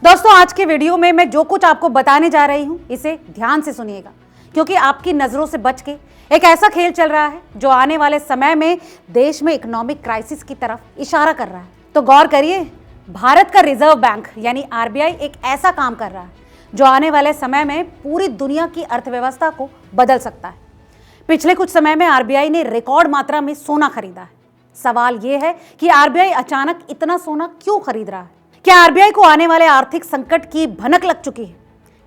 दोस्तों आज के वीडियो में मैं जो कुछ आपको बताने जा रही हूं इसे ध्यान से सुनिएगा, क्योंकि आपकी नजरों से बच के एक ऐसा खेल चल रहा है जो आने वाले समय में देश में इकोनॉमिक क्राइसिस की तरफ इशारा कर रहा है। तो गौर करिए, भारत का रिजर्व बैंक यानी आरबीआई एक ऐसा काम कर रहा है जो आने वाले समय में पूरी दुनिया की अर्थव्यवस्था को बदल सकता है। पिछले कुछ समय में आरबीआई ने रिकॉर्ड मात्रा में सोना खरीदा है। सवाल यह है कि आरबीआई अचानक इतना सोना क्यों खरीद रहा है? क्या आरबीआई को आने वाले आर्थिक संकट की भनक लग चुकी है?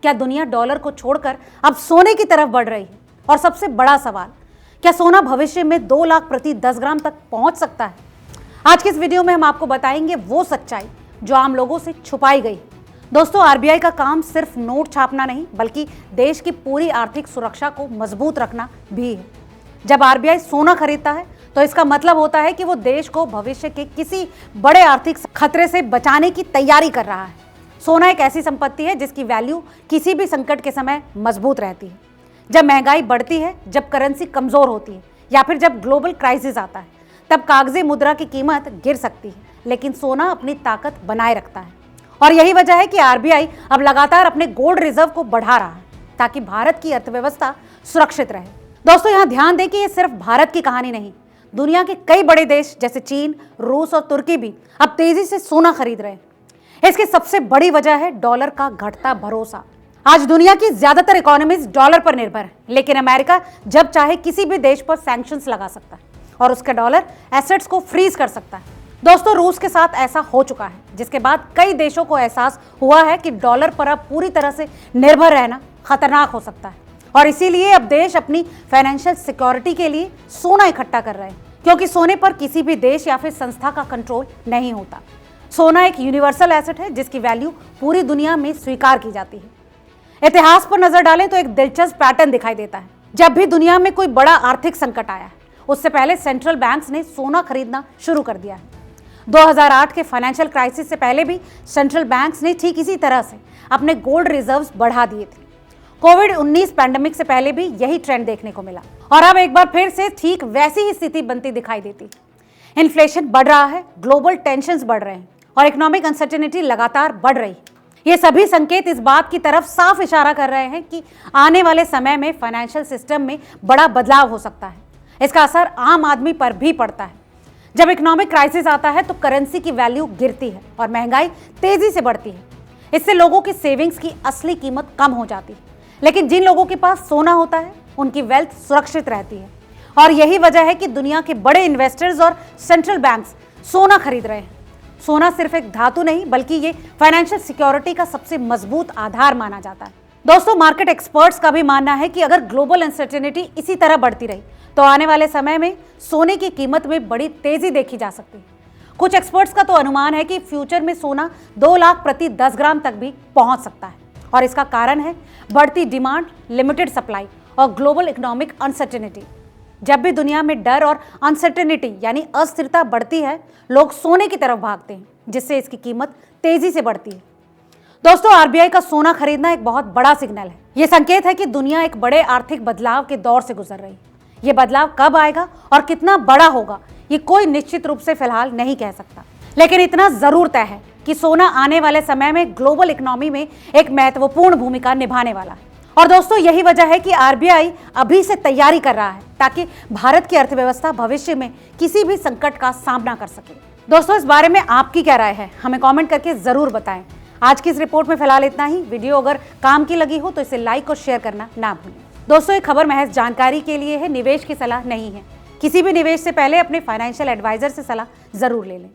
क्या दुनिया डॉलर को छोड़कर अब सोने की तरफ बढ़ रही है? और सबसे बड़ा सवाल, क्या सोना भविष्य में 2 लाख प्रति 10 ग्राम तक पहुंच सकता है? आज के इस वीडियो में हम आपको बताएंगे वो सच्चाई जो आम लोगों से छुपाई गई। दोस्तों, आरबीआई का काम सिर्फ नोट छापना नहीं, बल्कि देश की पूरी आर्थिक सुरक्षा को मजबूत रखना भी है। जब आरबीआई सोना खरीदता है तो इसका मतलब होता है कि वो देश को भविष्य के किसी बड़े आर्थिक खतरे से बचाने की तैयारी कर रहा है। सोना एक ऐसी संपत्ति है जिसकी वैल्यू किसी भी संकट के समय मजबूत रहती है। जब महंगाई बढ़ती है, जब करेंसी कमजोर होती है या फिर जब ग्लोबल क्राइसिस आता है, तब कागजी मुद्रा की कीमत गिर सकती है, लेकिन सोना अपनी ताकत बनाए रखता है। और यही वजह है कि आरबीआई अब लगातार अपने गोल्ड रिजर्व को बढ़ा रहा है ताकि भारत की अर्थव्यवस्था सुरक्षित रहे। दोस्तों, यहाँ ध्यान दें कि ये सिर्फ भारत की कहानी नहीं, दुनिया के कई बड़े देश जैसे चीन, रूस और तुर्की भी अब तेजी से सोना खरीद रहे हैं। इसकी सबसे बड़ी वजह है डॉलर का घटता भरोसा। आज दुनिया की ज्यादातर इकोनॉमीज डॉलर पर निर्भर है, लेकिन अमेरिका जब चाहे किसी भी देश पर सैंक्शंस लगा सकता है और उसका डॉलर एसेट्स को फ्रीज कर सकता है। दोस्तों, रूस के साथ ऐसा हो चुका है, जिसके बाद कई देशों को एहसास हुआ है कि डॉलर पर अब पूरी तरह से निर्भर रहना खतरनाक हो सकता है। और इसीलिए अब देश अपनी फाइनेंशियल सिक्योरिटी के लिए सोना इकट्ठा कर रहे हैं, क्योंकि सोने पर किसी भी देश या फिर संस्था का कंट्रोल नहीं होता। सोना एक यूनिवर्सल एसेट है जिसकी वैल्यू पूरी दुनिया में स्वीकार की जाती है। इतिहास पर नजर डालें तो एक दिलचस्प पैटर्न दिखाई देता है। जब भी दुनिया में कोई बड़ा आर्थिक संकट आया है, उससे पहले सेंट्रल बैंक्स ने सोना खरीदना शुरू कर दिया है। 2008 के फाइनेंशियल क्राइसिस से पहले भी सेंट्रल बैंक्स ने ठीक इसी तरह से अपने गोल्ड रिजर्व्स बढ़ा दिए थे। कोविड-19 पैंडेमिक से पहले भी यही ट्रेंड देखने को मिला और अब एक बार फिर से ठीक वैसी ही स्थिति बनती दिखाई देती। इन्फ्लेशन बढ़ रहा है, ग्लोबल टेंशन्स बढ़ रहे हैं और इकोनॉमिक अनसर्टेनिटी लगातार बढ़ रही है। ये सभी संकेत इस बात की तरफ साफ इशारा कर रहे हैं कि आने वाले समय में फाइनेंशियल सिस्टम में बड़ा बदलाव हो सकता है। इसका असर आम आदमी पर भी पड़ता है। जब इकोनॉमिक क्राइसिस आता है तो करेंसी की वैल्यू गिरती है और महंगाई तेजी से बढ़ती है। इससे लोगों की सेविंग्स की असली कीमत कम हो जाती है, लेकिन जिन लोगों के पास सोना होता है उनकी वेल्थ सुरक्षित रहती है। और यही वजह है कि दुनिया के बड़े इन्वेस्टर्स और सेंट्रल बैंक्स सोना खरीद रहे हैं। सोना सिर्फ एक धातु नहीं, बल्कि ये फाइनेंशियल सिक्योरिटी का सबसे मजबूत आधार माना जाता है। दोस्तों, मार्केट एक्सपर्ट्स का भी मानना है कि अगर ग्लोबल अनसर्टेनिटी इसी तरह बढ़ती रही तो आने वाले समय में सोने की कीमत में बड़ी तेजी देखी जा सकती है। कुछ एक्सपर्ट्स का तो अनुमान है कि फ्यूचर में सोना 2 लाख प्रति 10 ग्राम तक भी पहुंच सकता है। और इसका कारण है बढ़ती डिमांड, लिमिटेड सप्लाई और ग्लोबल इकोनॉमिक अनसर्टेनिटी। जब भी दुनिया में डर और अनसर्टेनिटी यानी अस्थिरता बढ़ती है, लोग सोने की तरफ भागते हैं, जिससे इसकी कीमत तेजी से बढ़ती है। दोस्तों, आरबीआई का सोना खरीदना एक बहुत बड़ा सिग्नल है। यह संकेत है कि दुनिया एक बड़े आर्थिक बदलाव के दौर से गुजर रही है। यह बदलाव कब आएगा और कितना बड़ा होगा, ये कोई निश्चित रूप से फिलहाल नहीं कह सकता, लेकिन इतना जरूर तय है कि सोना आने वाले समय में ग्लोबल इकोनॉमी में एक महत्वपूर्ण भूमिका निभाने वाला है। और दोस्तों, यही वजह है कि आरबीआई अभी से तैयारी कर रहा है ताकि भारत की अर्थव्यवस्था भविष्य में किसी भी संकट का सामना कर सके। दोस्तों, इस बारे में आपकी क्या राय है, हमें कमेंट करके जरूर बताएं। आज की इस रिपोर्ट में फिलहाल इतना ही। वीडियो अगर काम की लगी हो तो इसे लाइक और शेयर करना ना भूलें। दोस्तों, ये खबर महज जानकारी के लिए है, निवेश की सलाह नहीं है। किसी भी निवेश से पहले अपने फाइनेंशियल एडवाइजर से सलाह जरूर ले लें।